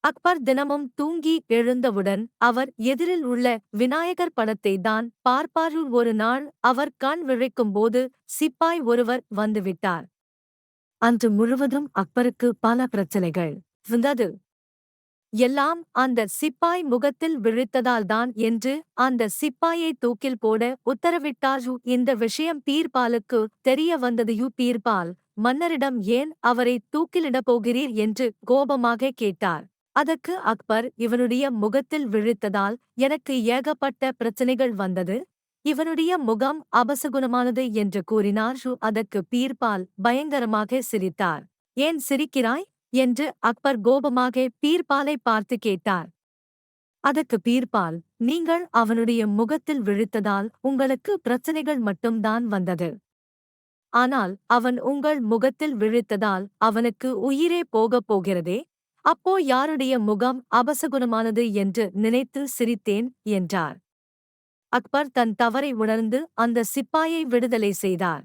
அக்பர் தினமும் தூங்கி எழுந்தவுடன் அவர் எதிரில் உள்ள விநாயகர் படத்தை தான் பார்ப்பார். ஒரு நாள் அவர் கண் விழிக்கும்போது சிப்பாய் ஒருவர் வந்துவிட்டார். அன்று முழுவதும் அக்பருக்கு பல பிரச்சனைகள் வந்தது. எல்லாம் அந்த சிப்பாய் முகத்தில் விழித்ததால்தான் என்று அந்த சிப்பாயை தூக்கில் போட உத்தரவிட்டார். இந்த விஷயம் பீர்பாலுக்கு தெரிய வந்தது. பீர்பால் மன்னரிடம் ஏன் அவரை தூக்கிலிடப் போகிறீர் என்று கோபமாக கேட்டார். அதற்கு அக்பர், இவனுடைய முகத்தில் விழித்ததால் எனக்கு ஏகப்பட்ட பிரச்சனைகள் வந்தது. இவனுடைய முகம் அபசகுனமானது என்று கூறினார். அதற்கு பீர்பால் பயங்கரமாக சிரித்தார். ஏன் சிரிக்கிறாய் என்று அக்பர் கோபமாக பீர்பாலை பார்த்து கேட்டார். அதற்கு பீர்பால், நீங்கள் அவனுடைய முகத்தில் விழித்ததால் உங்களுக்கு பிரச்சனைகள் மட்டும்தான் வந்தது. ஆனால் அவன் உங்கள் முகத்தில் விழித்ததால் அவனுக்கு உயிரே போகப் போகிறதே. அப்போ யாருடைய முகம் அபசகுனமானது என்று நினைத்து சிரித்தேன் என்றார். அக்பர் தன் தவறை உணர்ந்து அந்த சிப்பாயை விடுதலை செய்தார்.